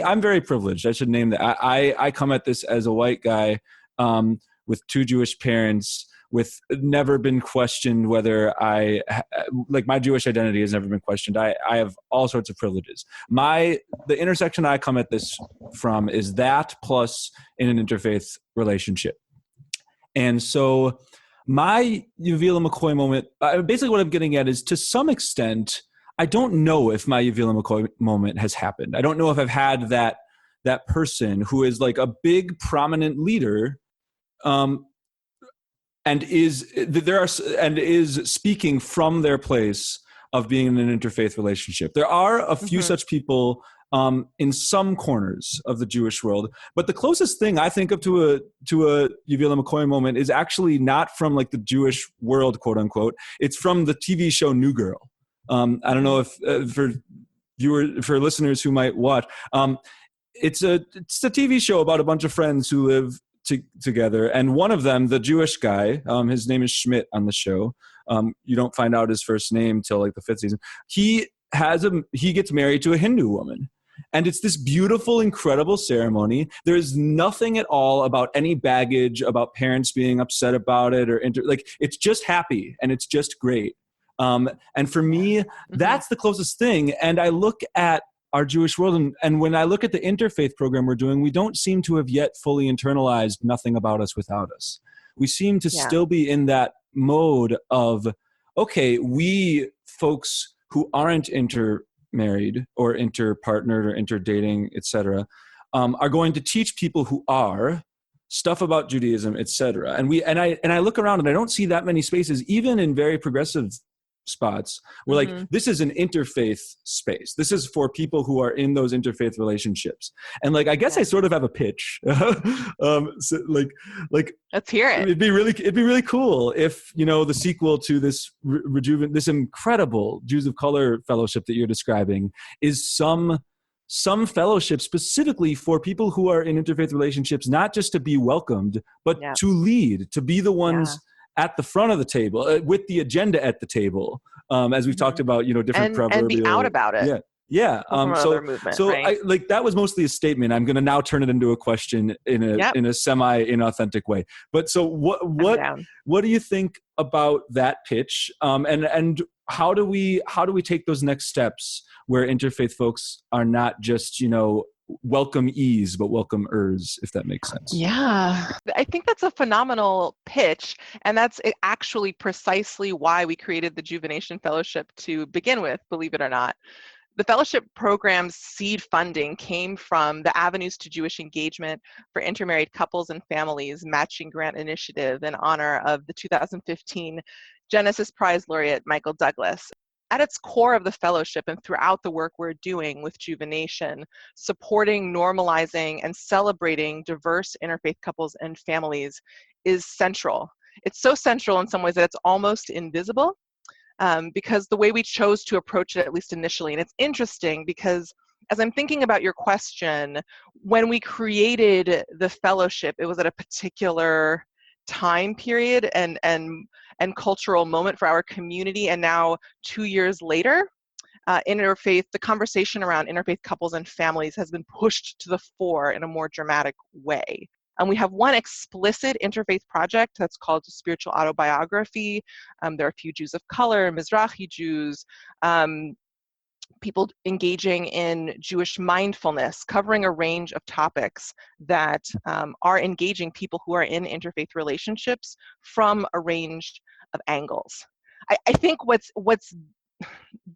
I'm very privileged. I should name that. I come at this as a white guy with two Jewish parents, with never been questioned whether my Jewish identity has never been questioned. I have all sorts of privileges. The intersection I come at this from is that plus in an interfaith relationship. And so my Yavila McCoy moment, basically what I'm getting at is, to some extent, I don't know if my Yavila McCoy moment has happened. I don't know if I've had that person who is like a big prominent leader, and is speaking from their place of being in an interfaith relationship. There are a few such people in some corners of the Jewish world, but the closest thing I think of to a Yavila McCoy moment is actually not from like the Jewish world, quote unquote. It's from the TV show New Girl. I don't know if for listeners who might watch, it's a TV show about a bunch of friends who live together, and one of them, the Jewish guy, his name is Schmidt on the show. You don't find out his first name till like the 5th season. He gets married to a Hindu woman, and it's this beautiful, incredible ceremony. There's nothing at all about any baggage about parents being upset about it, or it's just happy and it's just great. And for me, that's the closest thing. And I look at our Jewish world, and when I look at the interfaith program we're doing, we don't seem to have yet fully internalized nothing about us without us. We seem to still be in that mode of, okay, we folks who aren't intermarried or interpartnered or interdating, etc., are going to teach people who are stuff about Judaism, etc. And I look around and I don't see that many spaces, even in very progressive spots, where like, this is an interfaith space. This is for people who are in those interfaith relationships. And like, I guess I sort of have a pitch. So like let's hear it. It'd be really cool if, the sequel to this this incredible Jews of Color fellowship that you're describing is some fellowship specifically for people who are in interfaith relationships, not just to be welcomed, but to lead, to be the ones at the front of the table, with the agenda at the table, as we've talked about, different proverbial, and be out about it. Yeah. Movement, right? That was mostly a statement. I'm going to now turn it into a question in a semi inauthentic way. But so what do you think about that pitch? And how do we take those next steps where interfaith folks are not just, welcome ease, but welcome-ers, if that makes sense? Yeah, I think that's a phenomenal pitch. And that's actually precisely why we created the Juvenation Fellowship to begin with, believe it or not. The fellowship program's seed funding came from the Avenues to Jewish Engagement for Intermarried Couples and Families Matching Grant Initiative in honor of the 2015 Genesis Prize laureate Michael Douglas. at its core of the fellowship and throughout the work we're doing with Juvenation, supporting, normalizing, and celebrating diverse interfaith couples and families is central. It's so central in some ways that it's almost invisible, because the way we chose to approach it, at least initially, and it's interesting because as I'm thinking about your question, when we created the fellowship, it was at a particular time period and cultural moment for our community. And now 2 years later, the conversation around interfaith couples and families has been pushed to the fore in a more dramatic way. And we have one explicit interfaith project that's called Spiritual Autobiography. There are a few Jews of color, Mizrahi Jews, people engaging in Jewish mindfulness, covering a range of topics that are engaging people who are in interfaith relationships from a range of angles. I think what's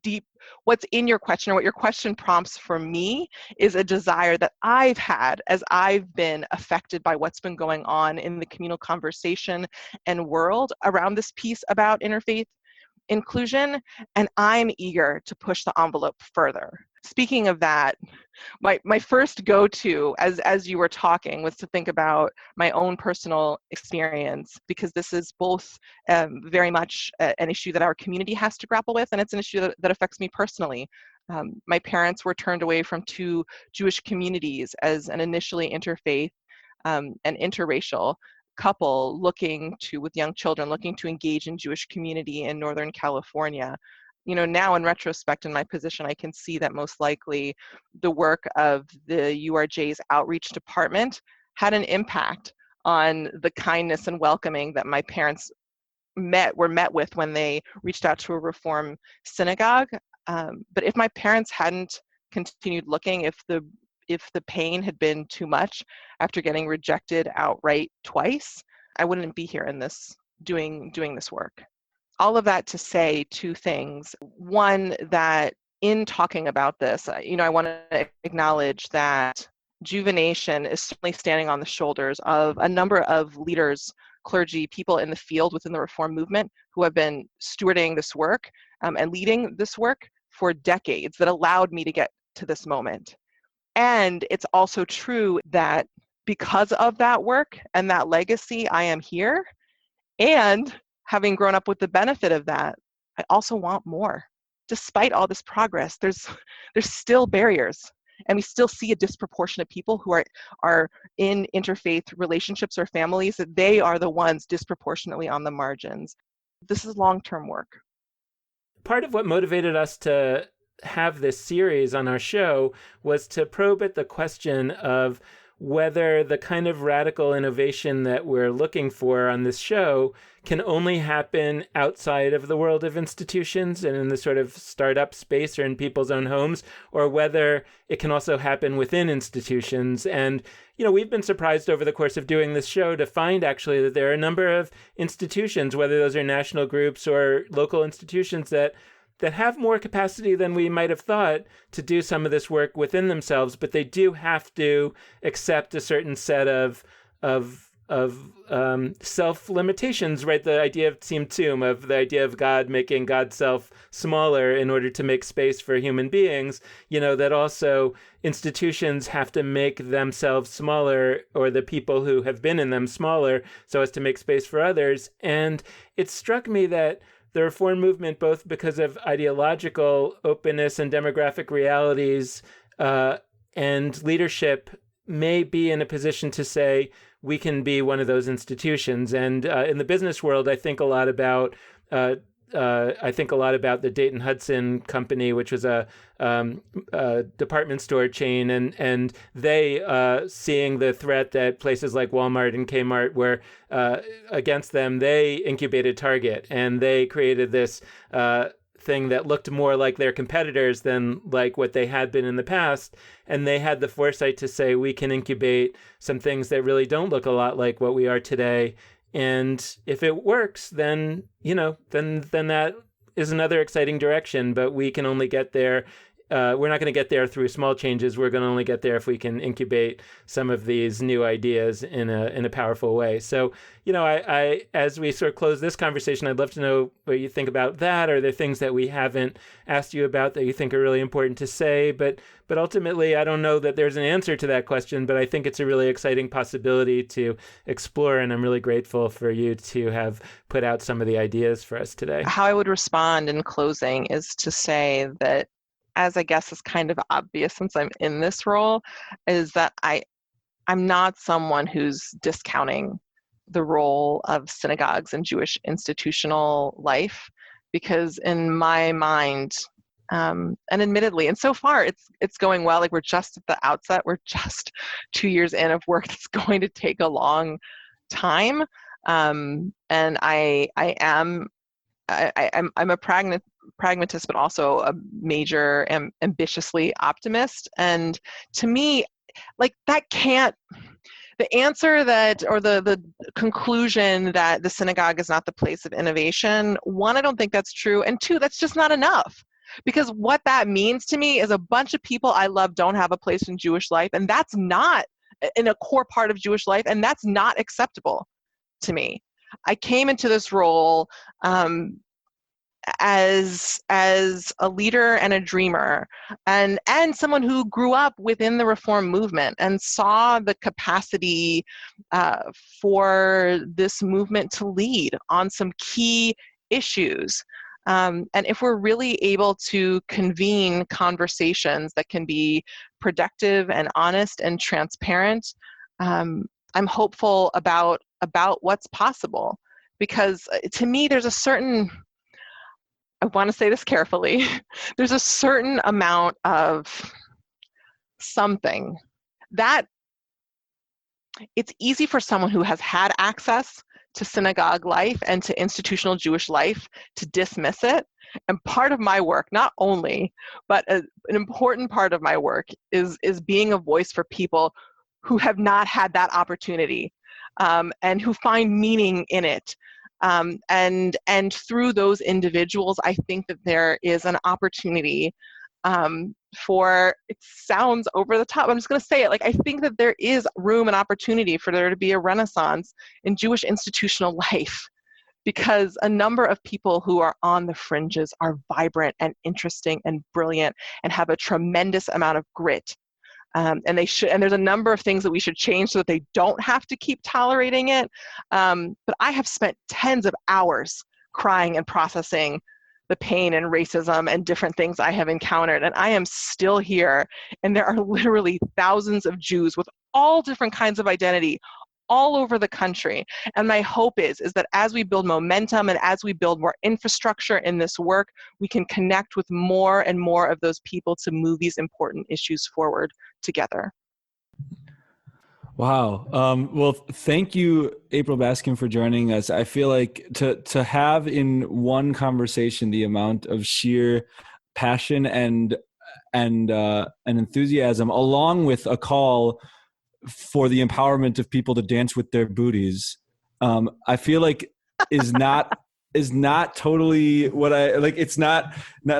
deep, what's in your question, or what your question prompts for me, is a desire that I've had as I've been affected by what's been going on in the communal conversation and world around this piece about interfaith inclusion, and I'm eager to push the envelope further. Speaking of that, my first go-to as you were talking was to think about my own personal experience, because this is both very much an issue that our community has to grapple with, and it's an issue that affects me personally. My parents were turned away from 2 Jewish communities as an initially interfaith and interracial couple with young children looking to engage in Jewish community in Northern California. Now in retrospect, in my position, I can see that most likely the work of the URJ's outreach department had an impact on the kindness and welcoming that my parents were met with when they reached out to a Reform synagogue. But if my parents hadn't continued looking, if the pain had been too much after getting rejected outright twice, I wouldn't be here in this doing this work. All of that to say 2 things. One, that in talking about this, I want to acknowledge that Juvenation is certainly standing on the shoulders of a number of leaders, clergy, people in the field within the Reform movement who have been stewarding this work and leading this work for decades that allowed me to get to this moment. And it's also true that because of that work and that legacy, I am here. And having grown up with the benefit of that, I also want more. Despite all this progress, there's still barriers. And we still see a disproportionate people who are in interfaith relationships or families, that they are the ones disproportionately on the margins. This is long-term work. Part of what motivated us to have this series on our show was to probe at the question of whether the kind of radical innovation that we're looking for on this show can only happen outside of the world of institutions and in the sort of startup space or in people's own homes, or whether it can also happen within institutions. And, we've been surprised over the course of doing this show to find actually that there are a number of institutions, whether those are national groups or local institutions, that have more capacity than we might have thought to do some of this work within themselves, but they do have to accept a certain set of self-limitations, right? The idea of Tzimtzum, of the idea of God making God's self smaller in order to make space for human beings, that also institutions have to make themselves smaller, or the people who have been in them smaller, so as to make space for others. And it struck me that the Reform movement, both because of ideological openness and demographic realities and leadership, may be in a position to say we can be one of those institutions. And in the business world, I think a lot about the Dayton Hudson Company, which was a department store chain, and they seeing the threat that places like Walmart and Kmart were against them, they incubated Target, and they created this thing that looked more like their competitors than like what they had been in the past. And they had the foresight to say, we can incubate some things that really don't look a lot like what we are today. And if it works, then that is another exciting direction. But we can only get there we're not going to get there through small changes. We're going to only get there if we can incubate some of these new ideas in a powerful way. So, I as we sort of close this conversation, I'd love to know what you think about that. Are there things that we haven't asked you about that you think are really important to say? But ultimately, I don't know that there's an answer to that question, but I think it's a really exciting possibility to explore. And I'm really grateful for you to have put out some of the ideas for us today. How I would respond in closing is to say that, as I guess is kind of obvious since I'm in this role, is that I'm not someone who's discounting the role of synagogues in Jewish institutional life, because in my mind, and admittedly, and so far it's going well. Like, we're just at the outset. We're just 2 years in of work that's going to take a long time. And I'm a pragmatist, but also a major ambitiously optimist. And to me, like, that can't. The answer that, or the conclusion that the synagogue is not the place of innovation, one, I don't think that's true. And two, that's just not enough. Because what that means to me is a bunch of people I love don't have a place in Jewish life. And that's not in a core part of Jewish life. And that's not acceptable to me. I came into this role as a leader and a dreamer, and someone who grew up within the reform movement and saw the capacity for this movement to lead on some key issues. And if we're really able to convene conversations that can be productive and honest and transparent, I'm hopeful about what's possible. Because to me, there's a certain, I want to say this carefully, there's a certain amount of something that it's easy for someone who has had access to synagogue life and to institutional Jewish life to dismiss it. And part of my work, not only, but an important part of my work is being a voice for people who have not had that opportunity, and who find meaning in it. And through those individuals, I think that there is an opportunity for, it sounds over the top, I'm just going to say it, like, I think that there is room and opportunity for there to be a renaissance in Jewish institutional life, because a number of people who are on the fringes are vibrant and interesting and brilliant and have a tremendous amount of grit. And there's a number of things that we should change so that they don't have to keep tolerating it. But I have spent tens of hours crying and processing the pain and racism and different things I have encountered. And I am still here. And there are literally thousands of Jews with all different kinds of identity all over the country. And my hope is that as we build momentum and as we build more infrastructure in this work, we can connect with more and more of those people to move these important issues forward together. Wow. Well, thank you, April Baskin, for joining us. I feel like to have in one conversation the amount of sheer passion and enthusiasm, along with a call for the empowerment of people to dance with their booties, I feel like is not totally what I like. It's not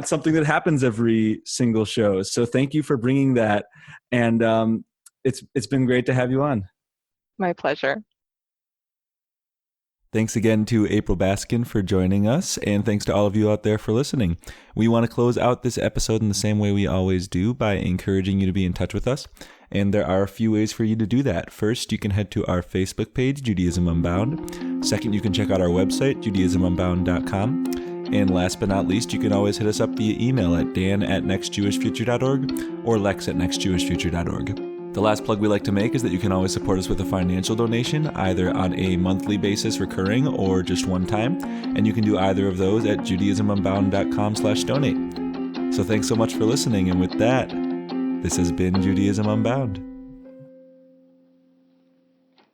something that happens every single show. So thank you for bringing that. And it's been great to have you on. My pleasure. Thanks again to April Baskin for joining us, and thanks to all of you out there for listening. We want to close out this episode in the same way we always do, by encouraging you to be in touch with us. And there are a few ways for you to do that. First, you can head to our Facebook page, Judaism Unbound. Second, you can check out our website, judaismunbound.com. And last but not least, you can always hit us up via email at dan@nextjewishfuture.org or lex@nextjewishfuture.org. The last plug we like to make is that you can always support us with a financial donation, either on a monthly basis recurring or just one time. And you can do either of those at judaismunbound.com/donate. So thanks so much for listening. And with that, this has been Judaism Unbound.